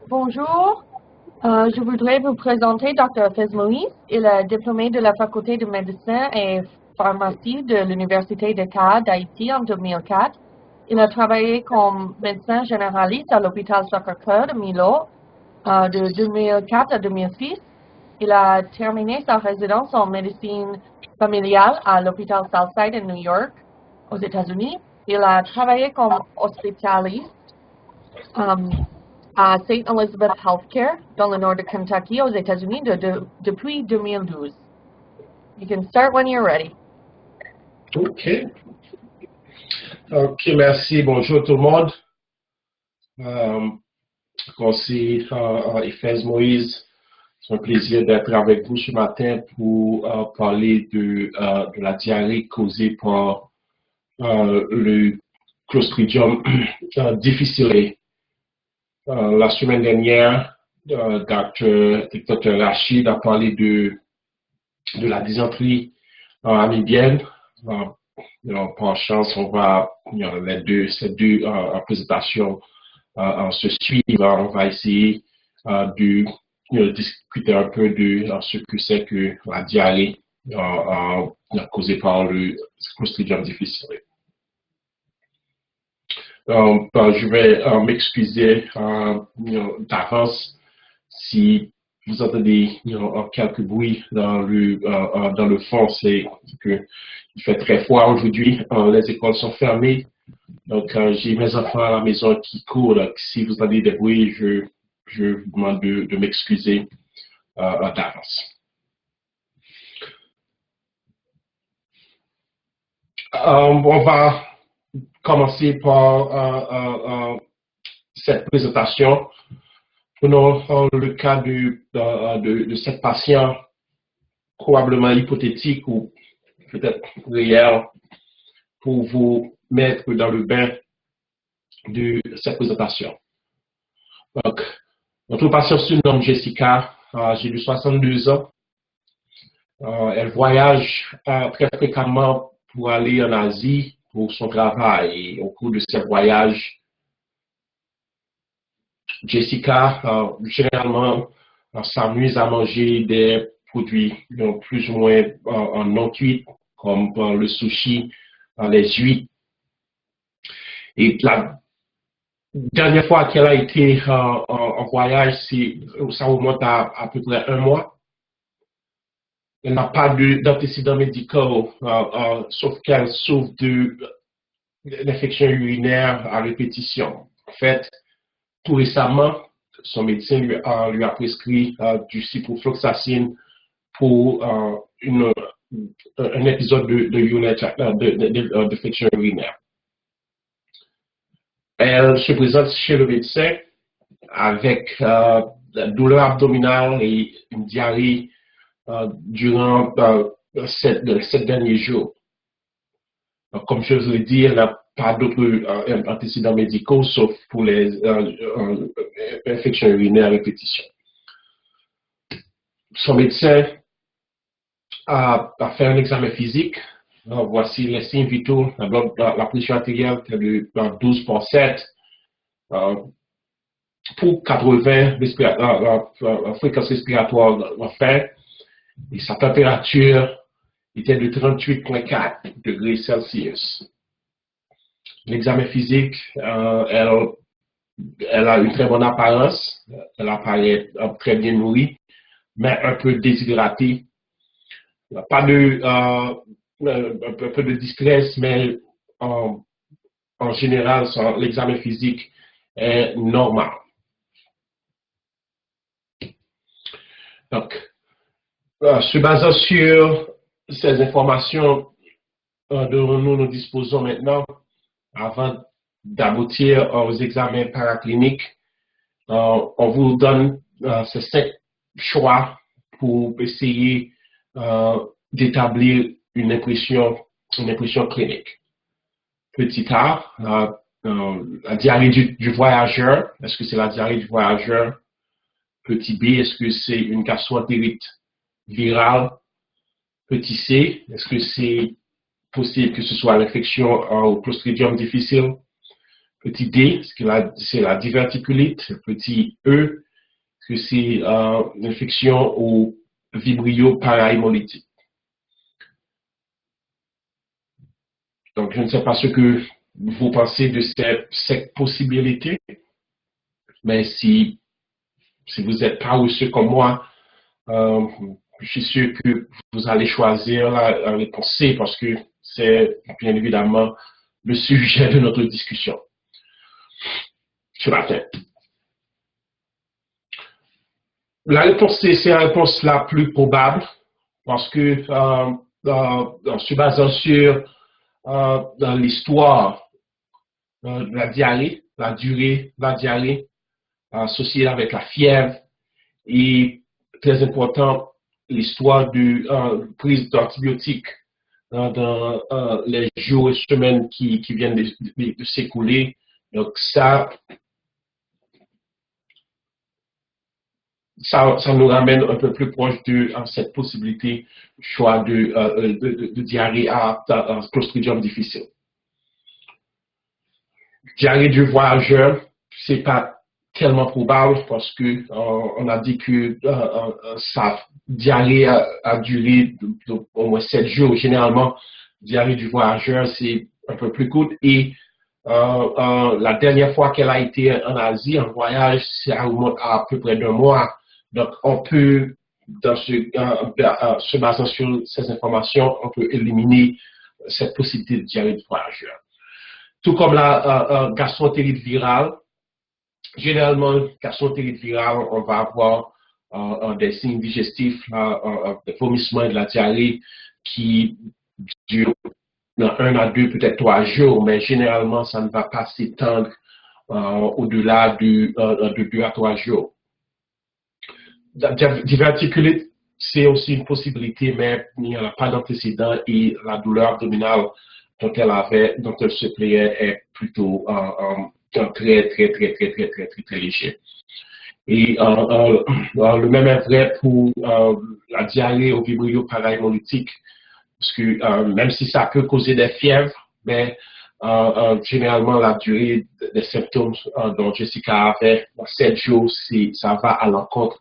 Bonjour, je voudrais vous présenter Dr. Faiz Moïse. Il est diplômé de la faculté de médecine et pharmacie de l'Université d'État d'Haïti en 2004. Il a travaillé comme médecin généraliste à l'hôpital Sacré-Cœur de Milo de 2004 à 2006. Il a terminé sa résidence en médecine familiale à l'hôpital Southside de New York, aux États-Unis. Il a travaillé comme hospitaliste à St. Elizabeth Healthcare dans le nord de Kentucky aux États-Unis depuis 2012. You can start when you're ready. OK. OK, merci. Bonjour tout le monde. Merci, Faiz Moïse. C'est un plaisir d'être avec vous ce matin pour parler de la diarrhée causée par le Clostridium difficile. La semaine dernière, Dr. Rachid a parlé de la dysenterie amibienne. Par chance, on va, ces deux présentations se suivent. On va essayer de discuter un peu de ce que c'est que la diarrhée causée par le Clostridium difficile. Je vais m'excuser d'avance si vous entendez quelques bruits dans le fond. C'est qu'il fait très froid aujourd'hui. Les écoles sont fermées. Donc, j'ai mes enfants à la maison qui courent. Donc, si vous entendez des bruits, je vous demande de m'excuser d'avance. On va commencer par cette présentation. Prenons le cas de cette patiente probablement hypothétique ou peut-être réelle pour vous mettre dans le bain de cette présentation. Donc, notre patiente se nomme Jessica, j'ai eu 62 ans. Elle voyage très fréquemment pour aller en Asie pour son travail. Et au cours de ce voyage, Jessica, généralement, s'amuse à manger des produits plus ou moins en non cuits, comme le sushi, les huîtres. Et la dernière fois qu'elle a été en voyage, ça remonte à peu près 1 mois. Elle n'a pas d'antécédents médicaux, sauf qu'elle souffre d'infections urinaires à répétition. En fait, tout récemment, son médecin lui a prescrit du ciprofloxacine pour un épisode d'infection urinaire. Elle se présente chez le médecin avec la douleur abdominale et une diarrhée durant 7 derniers jours. Donc, comme je vous l'ai dit, elle n'a pas d'autres antécédents médicaux sauf pour les infections urinaires à répétition. Son médecin a fait un examen physique. Voici les signes vitaux. La pression artérielle est de 12/7. Pour 80 fréquences respiratoires enfin, et sa température était de 38,4 degrés Celsius. L'examen physique, elle a une très bonne apparence, elle apparaît très bien nourrie, mais un peu déshydratée. Pas un peu de distress, mais en général, l'examen physique est normal. Donc, se basant sur ces informations dont nous disposons maintenant, avant d'aboutir aux examens paracliniques, on vous donne ces 5 choix pour essayer d'établir une impression clinique. Petit A, la diarrhée du voyageur. Est-ce que c'est la diarrhée du voyageur? Petit B, est-ce que c'est une gastroentérite virale? Petit C, est-ce que c'est possible que ce soit l'infection au Clostridium difficile? petit D, c'est la diverticulite. Petit E, que c'est l'infection au vibrio parahémolytique. Donc, je ne sais pas ce que vous pensez de cette possibilité, mais si vous n'êtes pas reçu comme moi, je suis sûr que vous allez choisir la réponse C parce que c'est bien évidemment le sujet de notre discussion ce matin. La réponse C, c'est la réponse la plus probable parce que en se basant sur dans l'histoire de la diarrhée, la durée de la diarrhée associée avec la fièvre et très important, l'histoire de prise d'antibiotiques dans les jours et semaines qui viennent de s'écouler. Donc ça nous ramène un peu plus proche de cette possibilité choix de diarrhée à Clostridium difficile. Diarrhée du voyageur, c'est pas tellement probable parce que on a dit que sa diarrhée a duré au moins 7 jours. Généralement, diarrhée du voyageur, c'est un peu plus court. Et la dernière fois qu'elle a été en Asie, en voyage, c'est à peu près 2 mois. Donc, on peut, se basant sur ces informations, on peut éliminer cette possibilité de diarrhée du voyageur. Tout comme la gastroentérite virale, généralement, gastroentérite virale, on va avoir des signes digestifs, des vomissements et de la diarrhée qui durent 1 à 2, peut-être 3 jours, mais généralement, ça ne va pas s'étendre au-delà de 2 à 3 jours. Diverticulite, c'est aussi une possibilité, mais il n'y en a pas d'antécédent et la douleur abdominale dont elle se plaignait est plutôt très léger. Et le même est vrai pour la diarrhée au vibrio parahémolytique, parce que même si ça peut causer des fièvres, mais généralement la durée des symptômes dont Jessica avait 7 jours, ça va à l'encontre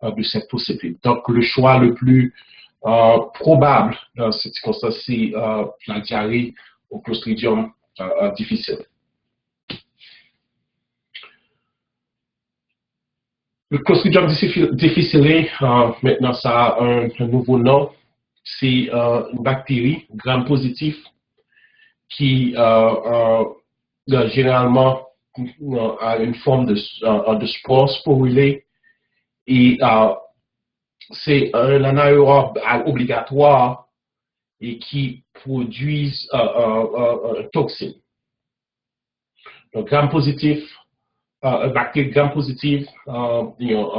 de cette possibilité. Donc le choix le plus probable dans cette circonstance, c'est la diarrhée au Clostridium difficile. Le Clostridium difficile, maintenant ça a un nouveau nom, c'est une bactérie gram-positive qui généralement a une forme de spore sporulé et c'est un anaérobe obligatoire et qui produit une toxine. Donc, gram-positif, bactérie gram-positive,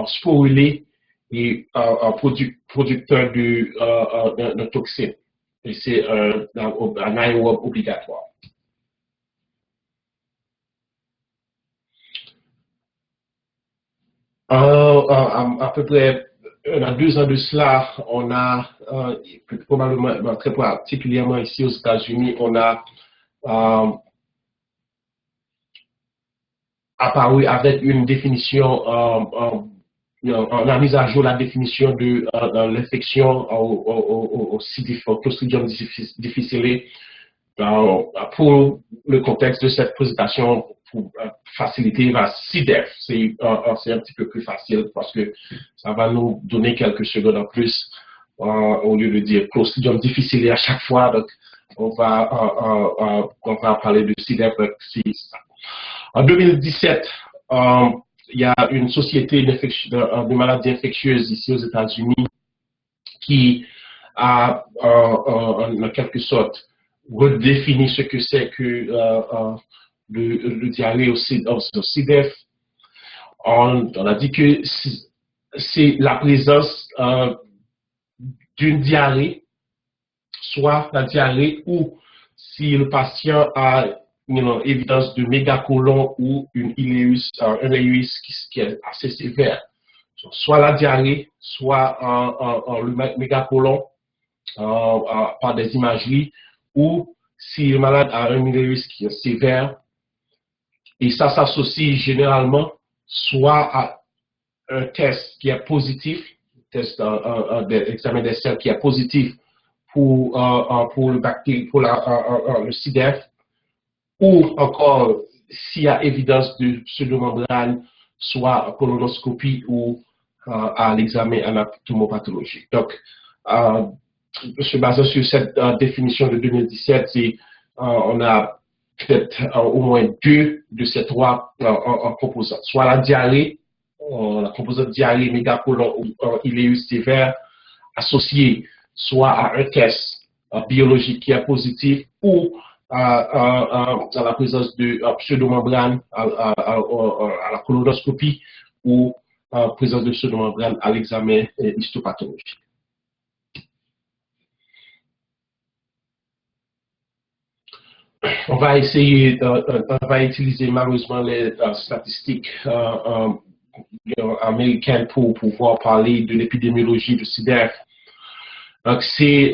sporulé et producteur de toxine. Et c'est un anaérobe obligatoire. À peu près 1 à 2 ans de cela, on a, probablement, très particulièrement ici aux États-Unis, on a apparu avec une définition, on a mis à jour la définition de l'infection au Clostridium difficile pour le contexte de cette présentation, pour faciliter la CIDEF. C'est un petit peu plus facile parce que ça va nous donner quelques secondes en plus au lieu de dire Clostridium difficile à chaque fois. Donc, on va parler de CIDEF. En 2017, il y a une société de maladies infectieuses ici aux États-Unis qui a, en quelque sorte, redéfini ce que c'est que le diarrhée au CIDEF. On a dit que c'est la présence d'une diarrhée, soit la diarrhée ou si le patient a évidence de mégacolon ou un ileus qui est assez sévère. Soit la diarrhée, soit le mégacolon par des imageries, ou si le malade a un ileus qui est sévère, Et ça s'associe généralement soit à un test qui est positif, examen des selles qui est positif pour le bactérie, pour le CIDEF, ou encore s'il y a évidence de pseudomembrane, soit colonoscopie ou à l'examen anatomopathologique. Donc, se basant sur cette définition de 2017, on a peut-être au moins deux de ces trois composantes, soit la diarrhée, la composante diarrhée mégacolon ou iléus sévère associée soit à un test biologique qui est positif ou à la présence de pseudomembrane à la colonoscopie ou présence de pseudomembrane à l'examen histopathologique. On va utiliser malheureusement les statistiques américaines pour pouvoir parler de l'épidémiologie du CIDEF. Donc, c'est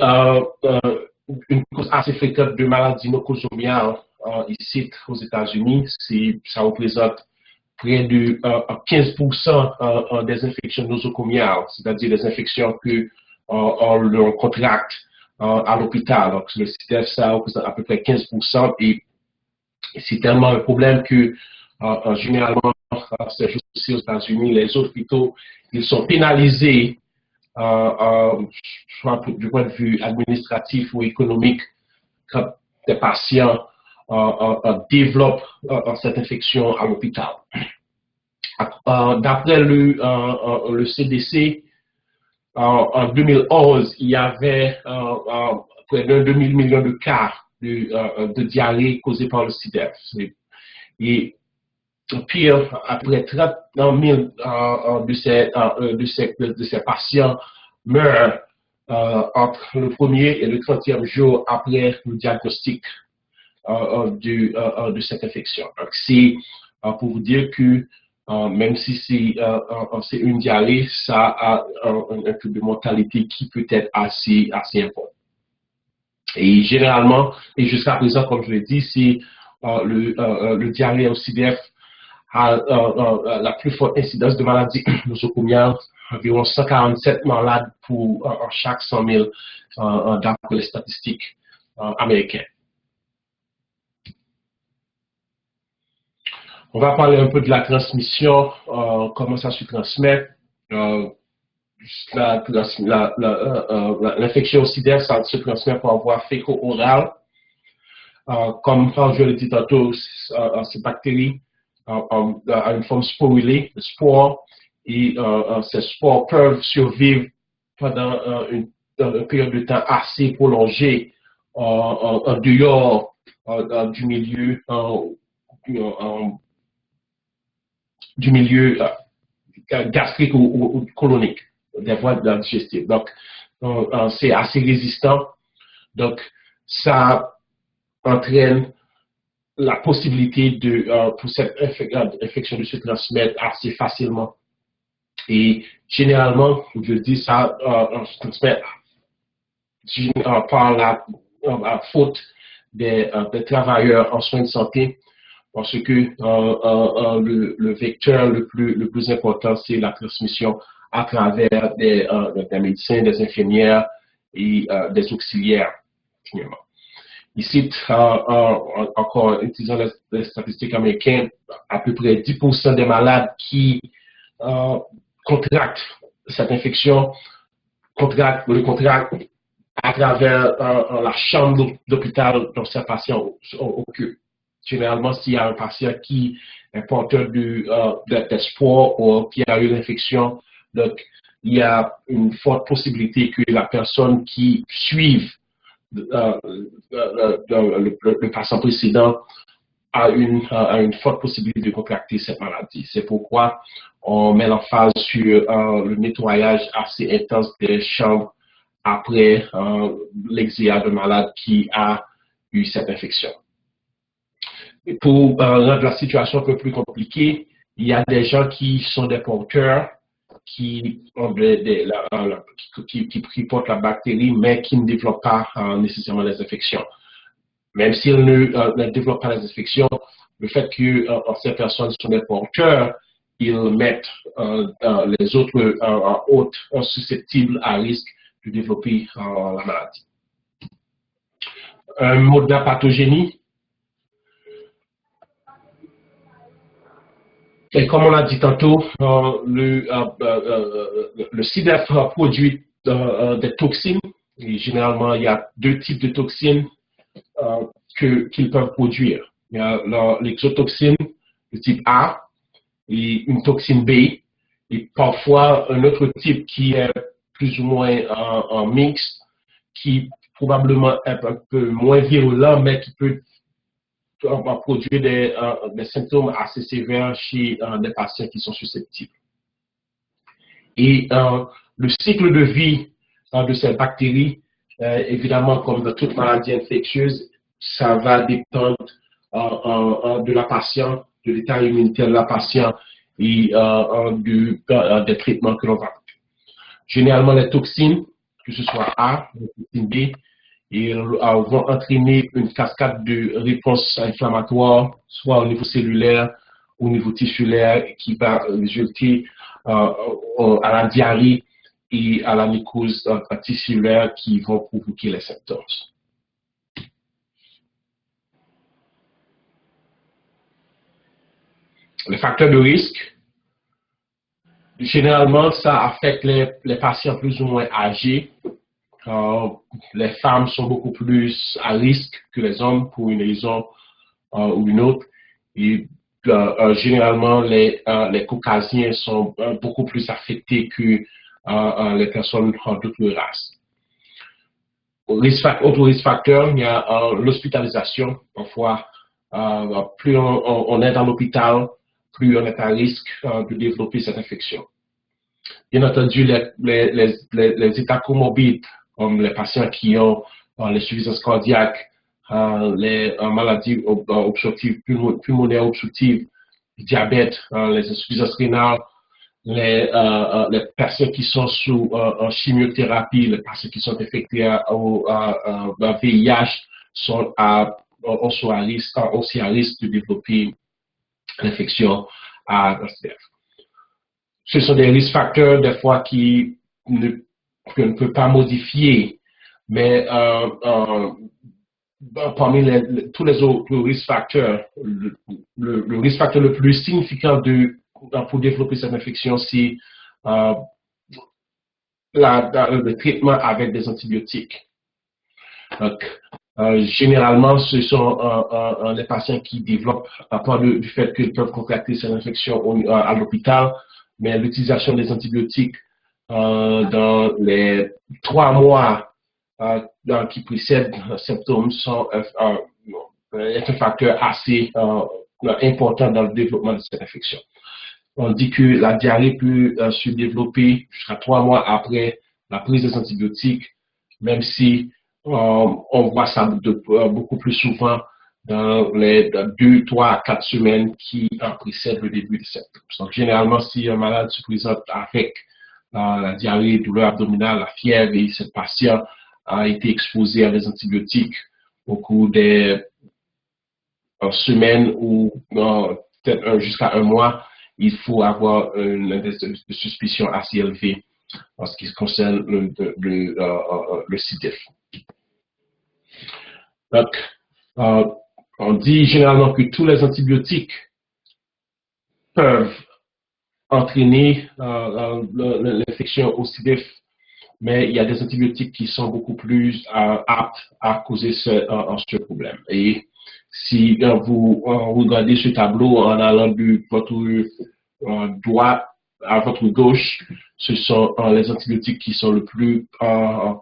une cause assez fréquente de maladies nosocomiales ici aux États-Unis. Ça représente près de 15% des infections nosocomiales, c'est-à-dire des infections que l'on contracte à l'hôpital. Donc, le CIDEF, ça représente à peu près 15% et c'est tellement un problème que généralement, c'est juste aussi aux États-Unis, les hôpitaux, ils sont pénalisés soit du point de vue administratif ou économique, quand des patients développent cette infection à l'hôpital. D'après le CDC, en 2011, il y avait près d'un demi-million de cas de diarrhée causée par le CIDEF. Et pire, après 30 000 de ces patients meurent entre le premier et le 30e jour après le diagnostic de cette infection. C'est pour vous dire que même si c'est une diarrhée, ça a un taux de mortalité qui peut être assez important. Et généralement, et jusqu'à présent, comme je l'ai dit, c'est le diarrhée au CIDEF a la plus forte incidence de maladies nosocomiales, environ 147 malades pour chaque 100 000 d'après les statistiques américaines. On va parler un peu de la transmission, comment ça se transmet. L'infection au CIDEF, ça se transmet par voie féco-orale. Comme je l'ai dit tantôt, ces bactéries à une forme sporulée, le spore, et ces spores peuvent survivre pendant une période de temps assez prolongée en dehors du milieu gastrique ou colonique, des voies digestives. Donc, c'est assez résistant. Donc, ça entraîne la possibilité pour cette infection de se transmettre assez facilement. Et généralement, je dis ça, se transmet par la faute des travailleurs en soins de santé, parce que le vecteur le plus important, c'est la transmission à travers des médecins, des infirmières et des auxiliaires, finalement. Ici, encore utilisant les statistiques américaines, à peu près 10% des malades qui contractent cette infection le contractent à travers la chambre d'hôpital dont ces patients occupent. Généralement, s'il y a un patient qui est porteur d'espoir ou qui a eu l'infection, donc il y a une forte possibilité que la personne qui suive le patient précédent a une forte possibilité de contracter cette maladie. C'est pourquoi on met l'emphase sur le nettoyage assez intense des chambres après l'exéa de malade qui a eu cette infection. Et pour rendre la situation un peu plus compliquée, il y a des gens qui sont des porteurs qui portent la bactérie, mais qui ne développent pas nécessairement les infections. Même s'ils ne développent pas les infections, le fait que ces personnes sont des porteurs, ils mettent les autres hôtes susceptibles à risque de développer la maladie. Un mode de pathogénie. Et comme on l'a dit tantôt, le CIDEF produit des toxines. Et généralement, il y a deux types de toxines qu'ils peuvent produire. Il y a l'exotoxine de type A et une toxine B, et parfois un autre type qui est plus ou moins en mix, qui probablement est un peu moins virulent, mais qui peut produire des symptômes assez sévères chez des patients qui sont susceptibles. Et le cycle de vie de ces bactéries, évidemment, comme dans toute maladie infectieuse, ça va dépendre de la patiente, de l'état immunitaire de la patiente et des traitements que l'on va faire. Généralement, les toxines, que ce soit A, la toxine B, et vont entraîner une cascade de réponses inflammatoires, soit au niveau cellulaire, au niveau tissulaire, qui va résulter à la diarrhée et à la mycose tissulaire qui vont provoquer les symptômes. Les facteurs de risque, généralement, ça affecte les patients plus ou moins âgés. Les femmes sont beaucoup plus à risque que les hommes pour une raison ou une autre. Et généralement, les caucasiens sont beaucoup plus affectés que les personnes d'autres races. Autre risque facteur, il y a l'hospitalisation. Parfois, plus on est dans l'hôpital, plus on est à risque de développer cette infection. Bien entendu, les états comorbides, comme les patients qui ont l'insuffisance cardiaque, les maladies obstructives, pulmonaires obstructives, le diabète, les insuffisances rénales, les personnes qui sont sous chimiothérapie, les patients qui sont infectés au VIH sont aussi à risque de développer l'infection à SDF. Ce sont des risques facteurs, des fois, qu'on ne peut pas modifier, mais parmi tous les autres risques facteurs, le risque facteur le plus significant pour développer cette infection, c'est le traitement avec des antibiotiques. Donc, généralement, ce sont les patients qui développent, à part du fait qu'ils peuvent contracter cette infection à l'hôpital, mais l'utilisation des antibiotiques dans les 3 mois qui précèdent les symptômes est un facteur assez important dans le développement de cette infection. On dit que la diarrhée peut se développer jusqu'à 3 mois après la prise des antibiotiques, même si on voit ça beaucoup plus souvent dans les 2, 3, 4 semaines qui précèdent le début des symptômes. Donc, généralement, si un malade se présente avec la diarrhée, douleur abdominale, la fièvre, et ce patient a été exposé à des antibiotiques au cours des semaines ou peut-être jusqu'à 1 mois, il faut avoir une index de suspicion assez élevée en ce qui concerne le CIDEF. Donc, on dit généralement que tous les antibiotiques peuvent entraîner l'infection au CIDEF, mais il y a des antibiotiques qui sont beaucoup plus aptes à causer ce problème. Et si vous regardez ce tableau en allant de votre droite à votre gauche, ce sont les antibiotiques qui sont le plus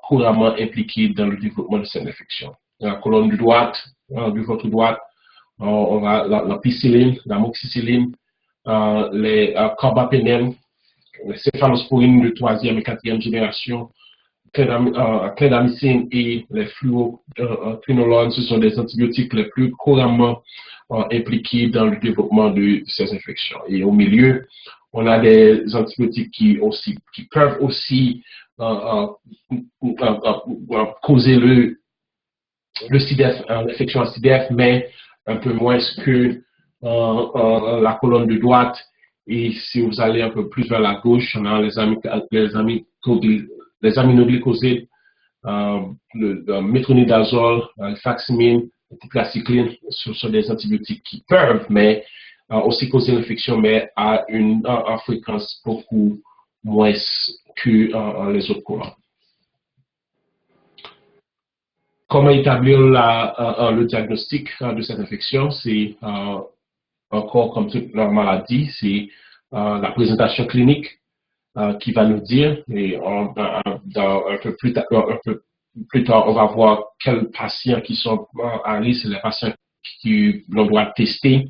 couramment impliqués dans le développement de cette infection. Dans la colonne de droite, de votre droite, on a la pénicilline, l'amoxicilline, les carbapénèmes, les céphalosporines de 3e et 4e génération, clindamycine et les fluoroquinolones, ce sont des antibiotiques les plus couramment impliqués dans le développement de ces infections. Et au milieu, on a des antibiotiques qui peuvent aussi causer le CIDEF, l'infection à CIDEF, mais un peu moins que la colonne de droite. Et si vous allez un peu plus vers la gauche, on a les aminoglycosides, le métronidazole, le faximine, le tétracycline. Ce sont des antibiotiques qui peuvent, mais aussi causer l'infection, mais à une fréquence beaucoup moins que les autres colonnes. Comment établir le diagnostic de cette infection? C'est encore comme toute maladie, c'est la présentation clinique qui va nous dire, et un peu plus tard, on va voir quels patients qui sont à risque, les patients qui l'on doit tester.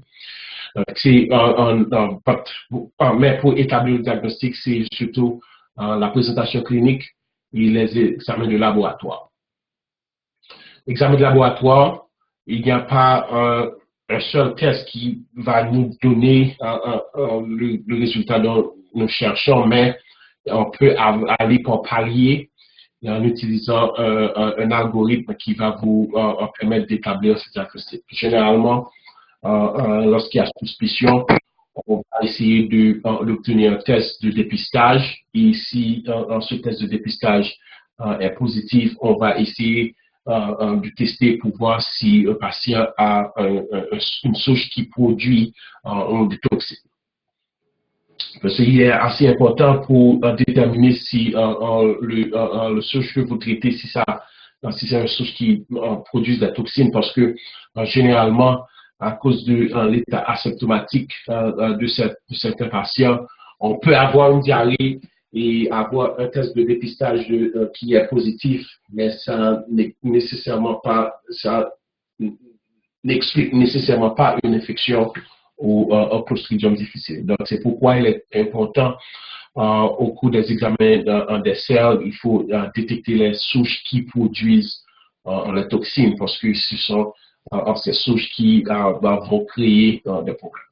Mais pour établir le diagnostic, c'est surtout la présentation clinique et les examens de laboratoire. Examen de laboratoire, il n'y a pas un seul test qui va nous donner le résultat dont nous cherchons, mais on peut aller par palier en utilisant un algorithme qui va vous permettre d'établir ce diagnostic. Généralement, lorsqu'il y a suspicion, on va essayer d'obtenir un test de dépistage. Et si ce test de dépistage est positif, on va essayer de tester pour voir si un patient a une souche qui produit des toxines. Parce qu'il est assez important pour déterminer si le souche que vous traitez, si c'est un souche qui produit des toxines, parce que généralement, à cause de l'état asymptomatique de certains patients, on peut avoir une diarrhée et avoir un test de dépistage qui est positif, mais ça n'explique nécessairement pas une infection ou un Clostridium difficile. Donc, c'est pourquoi il est important au cours des examens des selles, il faut détecter les souches qui produisent les toxines, parce que ce sont ces souches qui vont créer des problèmes.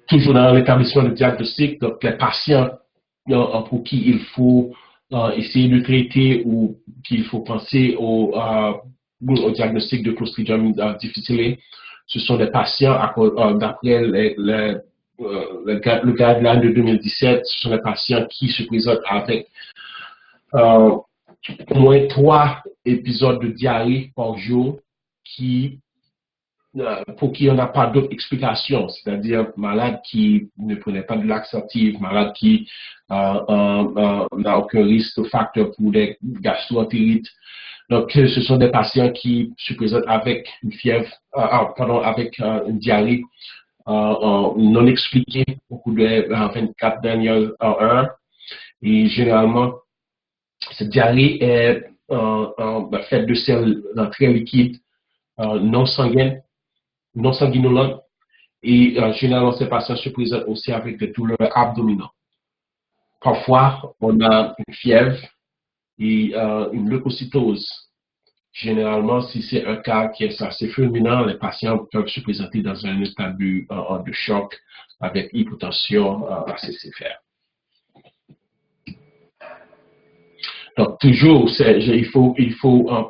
Toujours dans l'établissement de diagnostic, donc les patients pour qui il faut essayer de traiter ou qu'il faut penser au diagnostic de Clostridium difficile, ce sont des patients d'après le guideline de 2017, ce sont des patients qui se présentent avec au moins 3 épisodes de diarrhée par jour pour qui on n'a pas d'autre explication, c'est-à-dire malade qui ne prenait pas de laxative, malade qui n'a aucun risque facteur pour des gastro-entérites. Donc, ce sont des patients qui se présentent avec une fièvre, avec une diarrhée non expliquée au cours des 24 dernières heures. Et généralement, cette diarrhée est faite de sels très liquides, non sanguinolentes. Et généralement, ces patients se présentent aussi avec des douleurs abdominales. Parfois, on a une fièvre et une leucocytose. Généralement, si c'est un cas qui est assez fulminant, les patients peuvent se présenter dans un état de choc avec hypotension assez sévère. Donc, toujours, il faut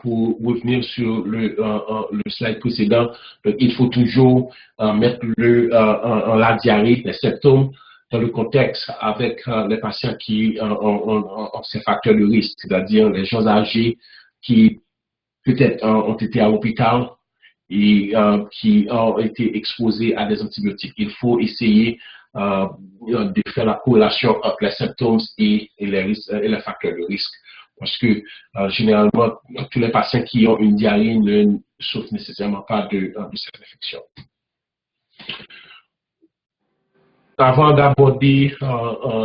pour revenir sur le slide précédent, donc, il faut toujours mettre la diarrhée, les symptômes, dans le contexte avec les patients qui ont ces facteurs de risque, c'est-à-dire les gens âgés qui peut-être ont été à l'hôpital et qui ont été exposés à des antibiotiques. Il faut essayer de faire la corrélation entre les symptômes et les facteurs de risque. Parce que généralement, tous les patients qui ont une diarrhée ne souffrent nécessairement pas de cette infection. Avant d'aborder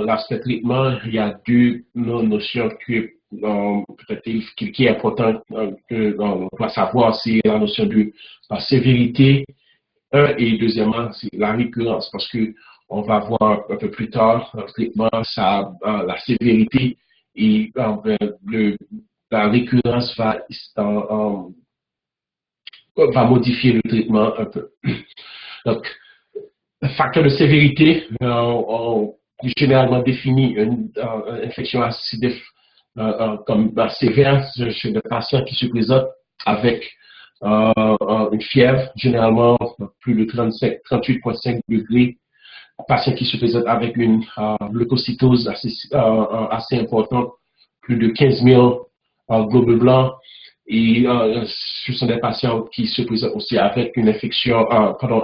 l'aspect traitement, il y a deux notions qui est important qu'on doit savoir, c'est la notion de sévérité, et deuxièmement, c'est la récurrence, parce que on va voir un peu plus tard le traitement, la sévérité et la récurrence va modifier le traitement un peu. Donc, le facteur de sévérité, on généralement définit une infection acidique comme sévère chez des patients qui se présentent avec une fièvre, généralement plus de 38,5 degrés, patient qui se présente avec une leucocytose assez importante, plus de 15 000 globules blancs, et ce sont des patients qui se présentent aussi avec une infection,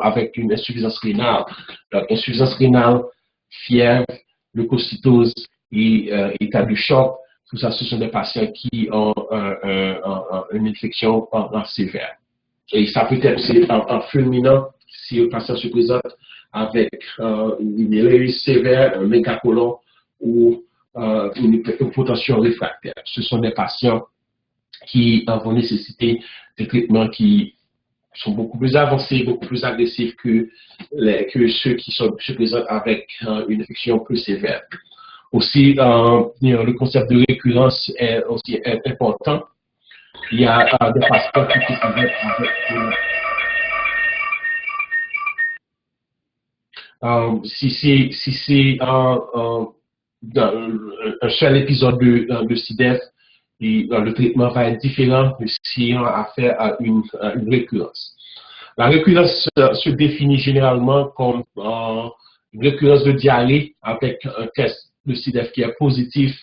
avec une insuffisance rénale. Donc, insuffisance rénale, fièvre, leucocytose et état de choc. Tout ça, ce sont des patients qui ont une infection sévère. Et ça peut être aussi en fulminant si le patient se présente avec une hélice sévère, un mégacolon ou une hypotension réfractaire. Ce sont des patients qui vont nécessiter des traitements qui sont beaucoup plus avancés, beaucoup plus agressifs que ceux qui se présentent avec une infection plus sévère. Aussi, le concept de récurrence est aussi important. Il y a des patients qui se présentent avec si c'est un seul épisode de CIDEF, et le traitement va être différent si on a affaire à une récurrence. La récurrence se définit généralement comme une récurrence de diarrhée avec un test de CIDEF qui est positif,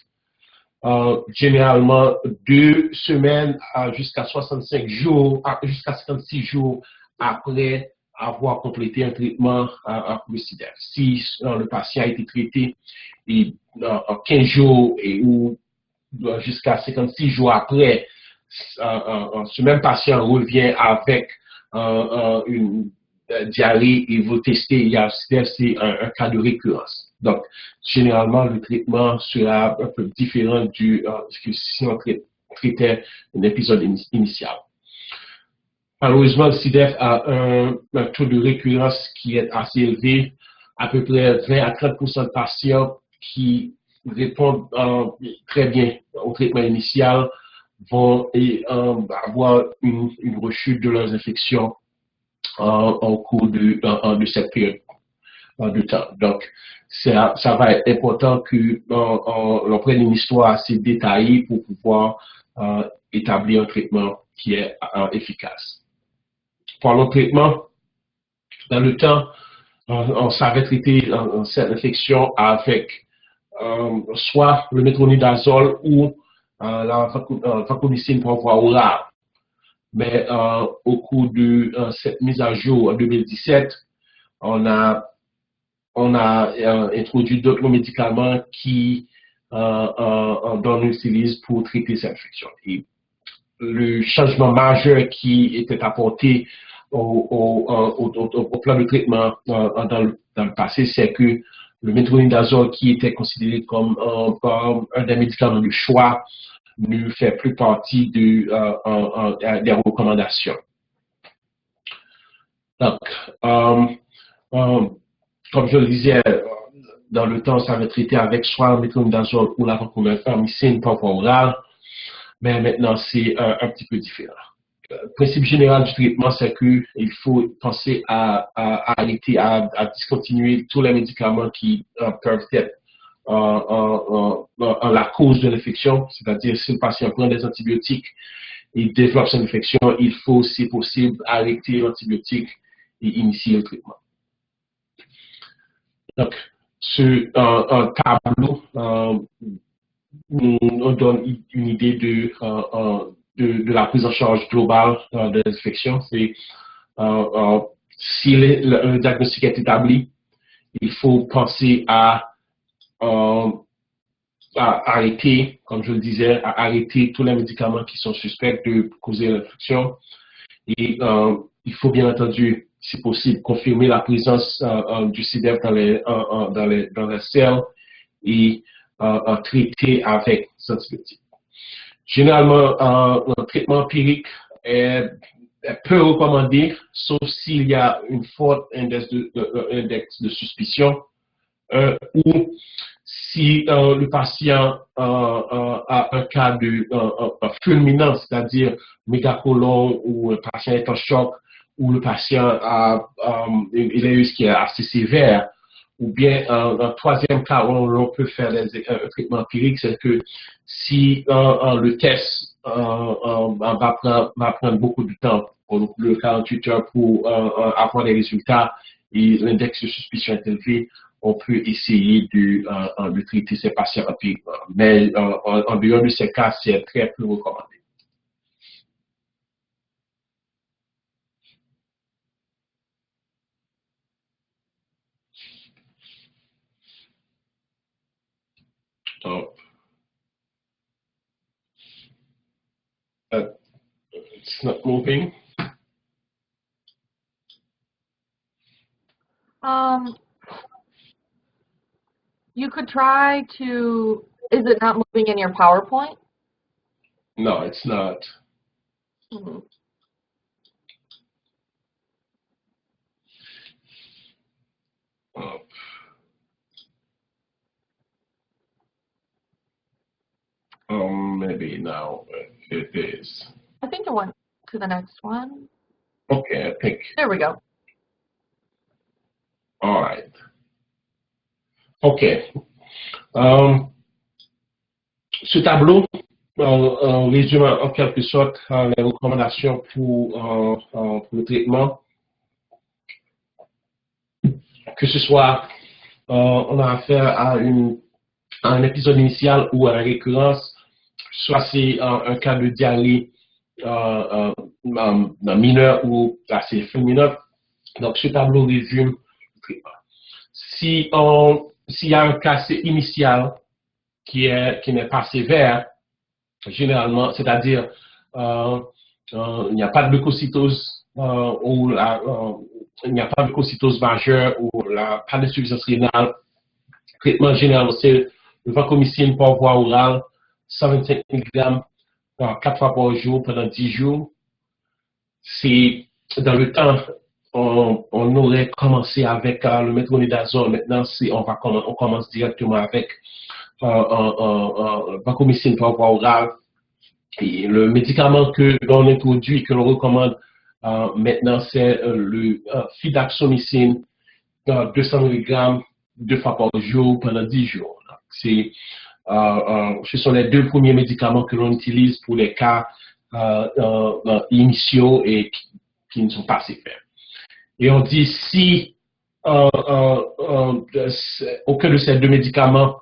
généralement 2 semaines jusqu'à 65 jours, jusqu'à 56 jours après avoir complété un traitement pour le CIDEF. Si le patient a été traité en 15 jours ou jusqu'à 56 jours après, ce même patient revient avec une diarrhée et vous testez, il y a c'est un cas de récurrence. Donc, généralement, le traitement sera un peu différent que si on traitait un épisode initial. Malheureusement, le CIDEF a un taux de récurrence qui est assez élevé, à peu près 20 à 30% de patients qui répondent très bien au traitement initial vont avoir une rechute de leurs infections au cours de cette période de temps. Donc, ça va être important que l'on prenne une histoire assez détaillée pour pouvoir établir un traitement qui est efficace. Pour le traitement, dans le temps, on savait traiter cette infection avec soit le métronidazole ou la vancomycine pour voie orale. Mais au cours de cette mise à jour en 2017, on a introduit d'autres médicaments dont on utilise pour traiter cette infection. Et le changement majeur qui était apporté au plan de traitement dans le passé, c'est que le métronidazole, qui était considéré comme un des médicaments de choix, ne fait plus partie des recommandations. Donc, comme je le disais, dans le temps, ça avait traité avec soit le métronidazole ou la vancomycine par voie orale, mais maintenant, c'est un petit peu différent. Le principe général du traitement, c'est qu'il faut penser à arrêter, à discontinuer tous les médicaments qui peuvent être la cause de l'infection, c'est-à-dire si le patient prend des antibiotiques et développe cette infection, il faut, si possible, arrêter l'antibiotique et initier le traitement. Donc, un tableau nous donne une idée de la prise en charge globale de l'infection. C'est si le diagnostic est établi, il faut penser à arrêter, comme je le disais, à arrêter tous les médicaments qui sont suspects de causer l'infection. Et il faut bien entendu, si possible, confirmer la présence du CIDEF dans les selles et traiter avec des antibiotiques. Généralement, un traitement empirique est peu recommandé, sauf s'il y a une forte index de suspicion ou si le patient a un cas de fulminant, c'est-à-dire mégacolon, ou le patient est en choc, ou le patient a une hélice qui est assez sévère, Ou bien, un troisième cas où on peut faire un traitement empirique, c'est que si le test va prendre beaucoup de temps, pour le 48 heures pour avoir les résultats et l'index de suspicion est élevé, on peut essayer de traiter ces patients empiriquement. Mais en dehors de ces cas, c'est très peu recommandé. Donc, it's not moving. You could try to, is it not moving in your PowerPoint? No, it's not. Mm-hmm. Maybe now it is. I think it went to the next one. Okay, I think. There we go. All right. OK. Ce tableau résume en quelque sorte les recommandations pour le traitement. Que ce soit, on a affaire à un épisode initial ou à la récurrence, soit c'est un cas de diarrhée mineur ou assez fulminant. Donc, ce tableau résume le traitement. S'il y a un cas initial qui n'est pas sévère, généralement, c'est-à-dire il n'y a pas de leucocytose ou il n'y a pas de leucocytose majeure ou pas d'insuffisance rénale. Le traitement général, c'est le vancomycine par voie orale, 125 mg 4 fois par jour pendant 10 jours. C'est dans le temps, on aurait commencé avec le métronidazole. Maintenant, on commence directement avec vancomycine par voie orale. Et le médicament que l'on introduit, que l'on recommande maintenant, c'est le fidaxomicine, 200 mg 2 fois par jour pendant 10 jours. Ce sont les deux premiers médicaments que l'on utilise pour les cas initiaux et qui ne sont pas sévères. Et on dit si aucun de ces deux médicaments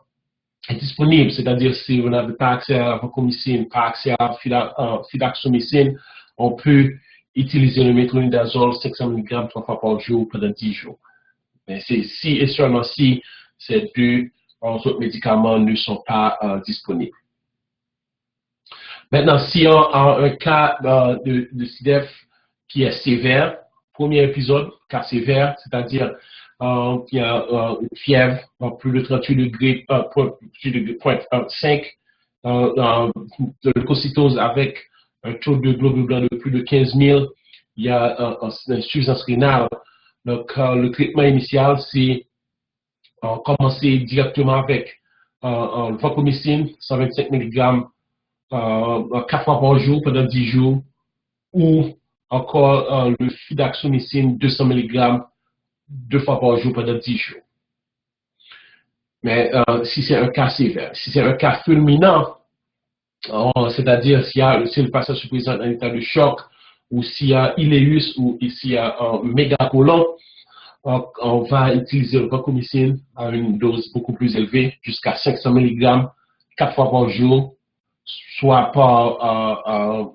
est disponible, c'est-à-dire si vous n'avez pas accès à la vancomycine, pas accès à la fidaxomicine, on peut utiliser le métronidazole 500 mg 3 fois par jour pendant 10 jours. Mais c'est si et seulement si ces deux autres médicaments ne sont pas disponibles. Maintenant, si on a un cas de CIDEF qui est sévère, premier épisode, cas sévère, c'est-à-dire qu'il y a une fièvre plus de 38 degrés, plus de 5 de leucocytose avec un taux de globules blancs de plus de 15 000, il y a une insuffisance rénale. Donc, le traitement initial, c'est commencer directement avec le vancomycine, 125 mg 4 fois par jour pendant 10 jours, ou encore le fidaxomicine, 200 mg 2 fois par jour pendant 10 jours. Mais si c'est un cas sévère, si c'est un cas fulminant, c'est-à-dire si le patient se présente en état de choc, ou s'il y a iléus, ou s'il y a un mégacolon, on va utiliser le vancomycine à une dose beaucoup plus élevée, jusqu'à 500 mg 4 fois par jour, soit par